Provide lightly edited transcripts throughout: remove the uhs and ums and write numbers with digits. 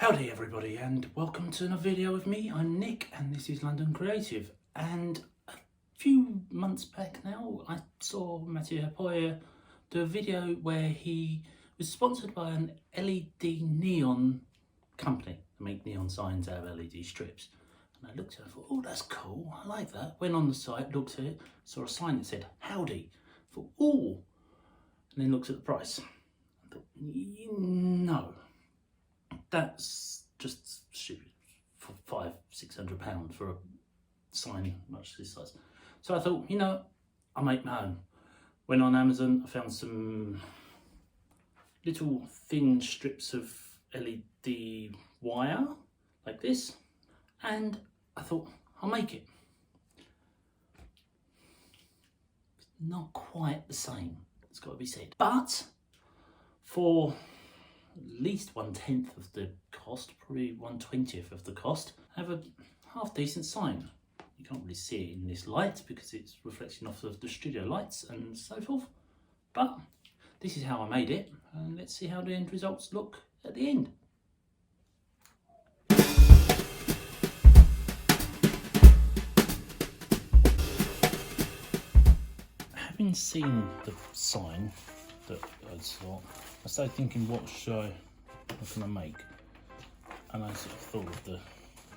Howdy everybody, and welcome to another video with me. I'm Nick and this is London Creative. And a few months back now I saw Matthew Hapoya do a video where he was sponsored by an LED neon company. They make neon signs out of LED strips. And I looked at it and thought, oh, that's cool, I like that. Went on the site, looked at it, saw a sign that said Howdy. I thought, oh, and then looked at the price. I thought, no. That's just stupid for £500-600 for a sign much this size. So I thought, I'll make my own. Went on Amazon, I found some little thin strips of LED wire like this, and I thought I'll make it. It's not quite the same, it's got to be said, but for at least 1/10 of the cost, probably 1/20th of the cost, I have a half decent sign. You can't really see it in this light because it's reflecting off of the studio lights and so forth, but this is how I made it, and let's see how the end results look at the end. Having seen the sign that I saw, I started thinking, what can I make? And I sort of thought of the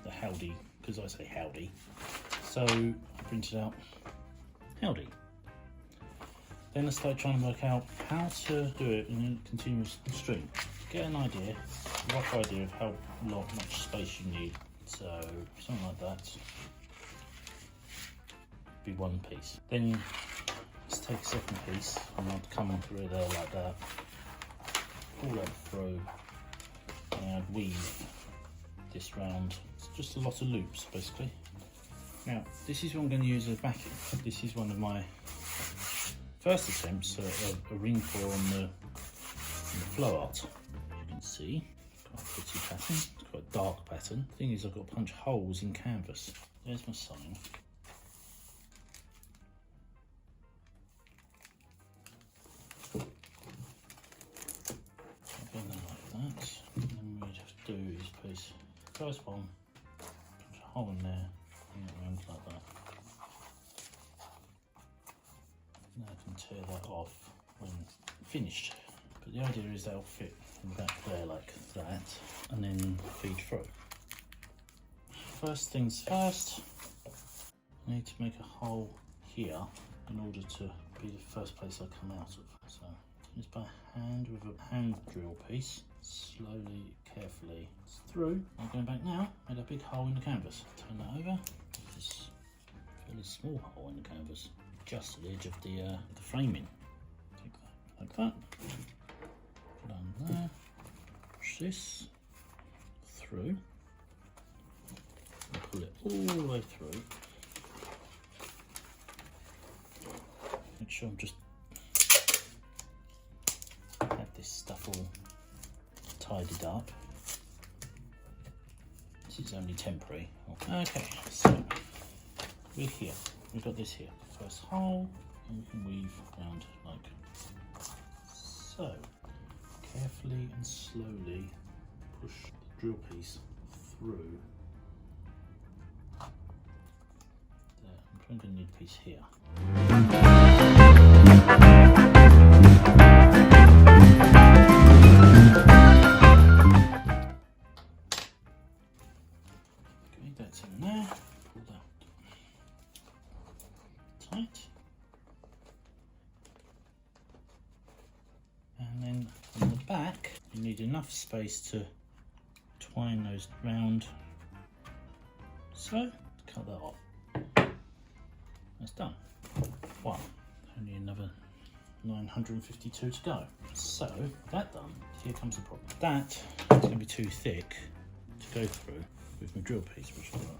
Howdy, because I say Howdy. So I printed out Howdy. Then I started trying to work out how to do it in a continuous stream. Get an idea, a rough idea of how much space you need. So something like that. Be one piece. Then let's take a second piece and I'd come through there like that. Pull that through and I'd weave this round. It's just a lot of loops basically. Now this is what I'm going to use as backing. This is one of my first attempts at a ring pour on the flow art. As you can see, quite a pretty pattern. It's quite a dark pattern. The thing is, I've got to punch holes in canvas. There's my sign. First one, punch a hole in there, and it runs like that. Now I can tear that off when finished. But the idea is they'll fit in the back there like that, and then feed through. First things first, I need to make a hole here in order to be the first place I come out of. So just by hand with a hand drill piece, slowly, carefully through. I'm going back now, made a big hole in the canvas. Turn that over, this fairly small hole in the canvas, just at the edge of the framing. Take that like that, done there, push this through, and pull it all the way through. Make sure I'm just have this stuff all tidied up. This is only temporary. Okay, so we're here. We've got this here. First hole, and we can weave around like so. Carefully and slowly push the drill piece through. There. I'm probably going to need a piece here. That's in there, pull that tight, and then on the back you need enough space to twine those round, so cut that off. That's done. One, only another 952 to go. So that done, here comes the problem. That is going to be too thick to go through with my drill piece, which I'll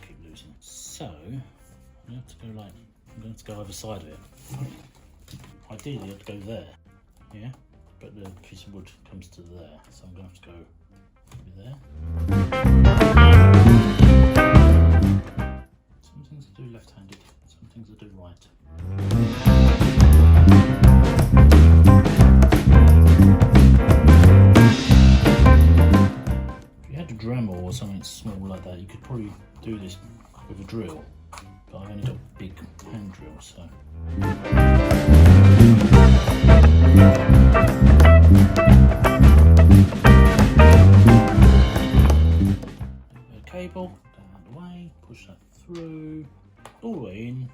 keep losing. So I have to go like, I'm going to go either side of it. Ideally I'd go there, yeah, but the piece of wood comes to there, so I'm going to have to go maybe there. Some things I do left-handed, some things I do right. If you probably do this with a drill, but I've only got a big hand drill, so. A cable down the way, push that through, all the way in.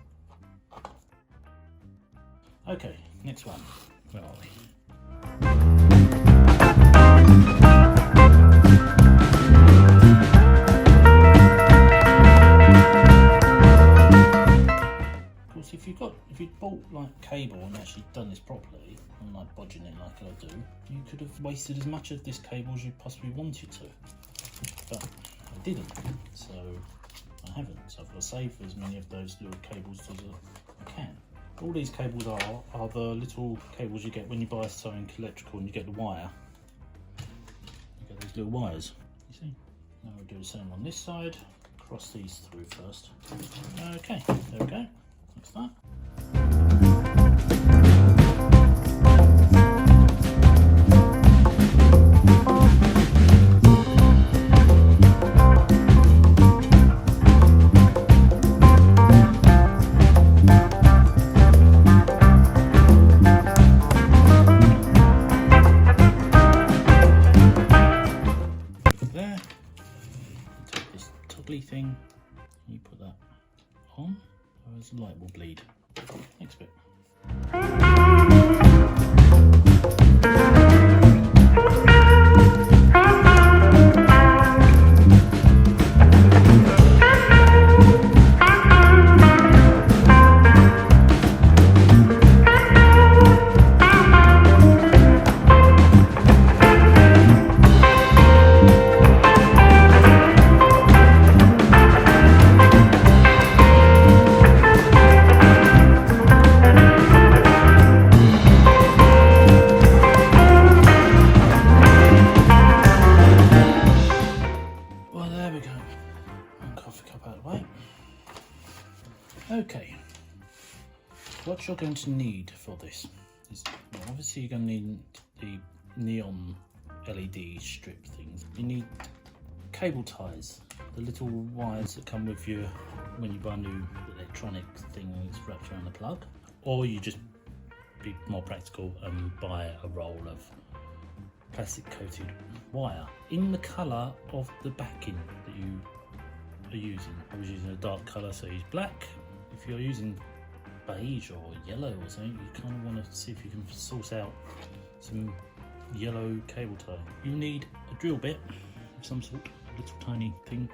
Okay, next one. Where are we? If you'd bought like cable and actually done this properly, and like bodging it like I do, you could have wasted as much of this cable as you possibly wanted to. But I didn't, so I haven't. So I've got to save as many of those little cables as I can. All these cables are the little cables you get when you buy something electrical and you get the wire. You get these little wires, you see? Now we'll do the same on this side. Cross these through first. Okay, there we go. That's that. There. Take this toggly thing, you put that on, otherwise the light will bleed. Next bit. Okay, what you're going to need for this is, well, obviously you're going to need the neon LED strip things. You need cable ties, the little wires that come with you when you buy a new electronic thing that's wrapped around the plug, or you just be more practical and buy a roll of plastic coated wire in the colour of the backing that you are using. I was using a dark colour, so use black. If you're using beige or yellow or something, you kind of want to see if you can source out some yellow cable tie. You need a drill bit of some sort, a little tiny thing,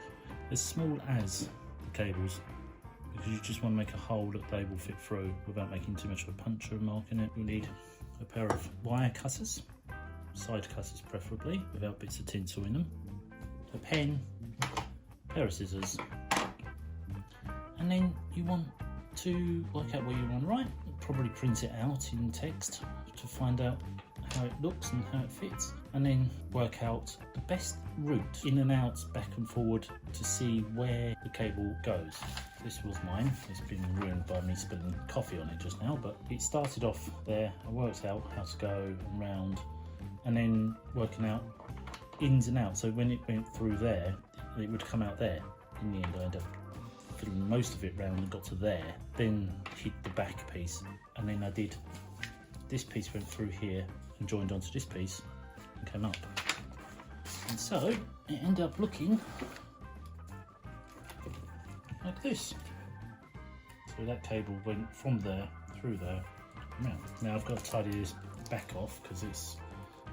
as small as the cables, because you just want to make a hole that they will fit through without making too much of a puncture mark in it. You'll need a pair of wire cutters, side cutters preferably, without bits of tinsel in them, a pen, a pair of scissors, and then you want to work out what you want to write. Probably print it out in text to find out how it looks and how it fits, and then work out the best route in and out, back and forward, to see where the cable goes. This was mine. It's been ruined by me spilling coffee on it just now, but it started off there. I worked out how to go around, and then working out ins and outs. So when it went through there, it would come out there. In the end, I ended up fiddling most of it round and got to there, then hit the back piece, and then I did this piece, went through here and joined onto this piece and came up, and so it ended up looking like this. So that cable went from there through there and round. Now I've got to tidy this back off because it's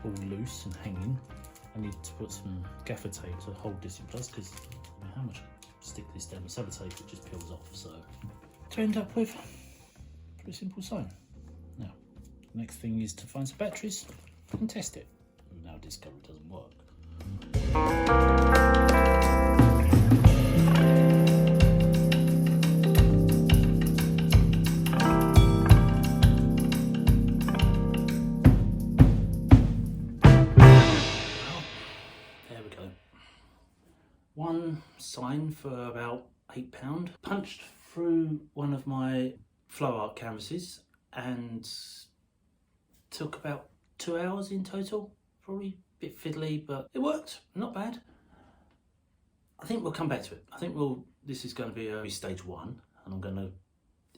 all loose and hanging. I need to put some gaffer tape to hold this in place, because how much stick this down with sellotape, it just peels off. So to end up with a pretty simple sign. Now the next thing is to find some batteries and test it. We've now discovered it doesn't work. One sign for about £8, punched through one of my flow art canvases, and took about 2 hours in total. Probably a bit fiddly, but it worked, not bad. I think we'll come back to it. I think this is going to be a stage 1, and I'm going to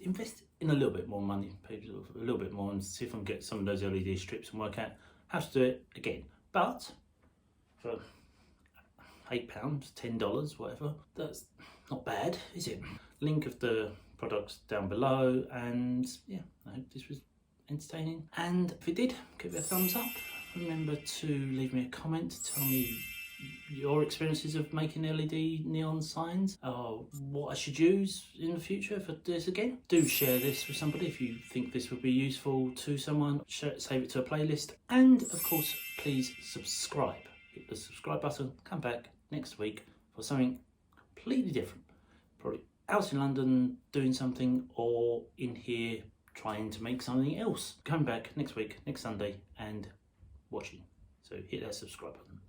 invest in a little bit more money, pay a little bit more, and see if I can get some of those LED strips and work out how to do it again. But for £8, $10, whatever, that's not bad, is it? Link of the products down below, and yeah, I hope this was entertaining, and if it did, give it a thumbs up. Remember to leave me a comment, tell me your experiences of making LED neon signs, or what I should use in the future if I do this again. Do share this with somebody if you think this would be useful to someone. Save it to a playlist, and of course please subscribe. Hit the subscribe button. Come back next week for something completely different, probably out in London doing something, or in here trying to make something else. Come back next week, next Sunday, and watching. So hit that subscribe button.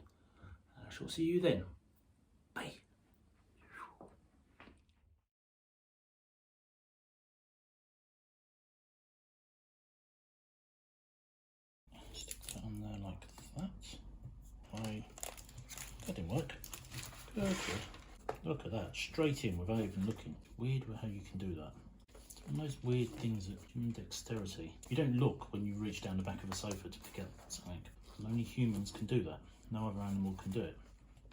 I shall see you then. Bye. Stick that on there like that. That didn't work. Good. Look at that, straight in without even looking. Weird how you can do that. It's one of those weird things that human dexterity. You don't look when you reach down the back of a sofa to pick up something. Only humans can do that. No other animal can do it.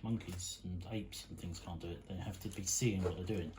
Monkeys and apes and things can't do it. They have to be seeing what they're doing.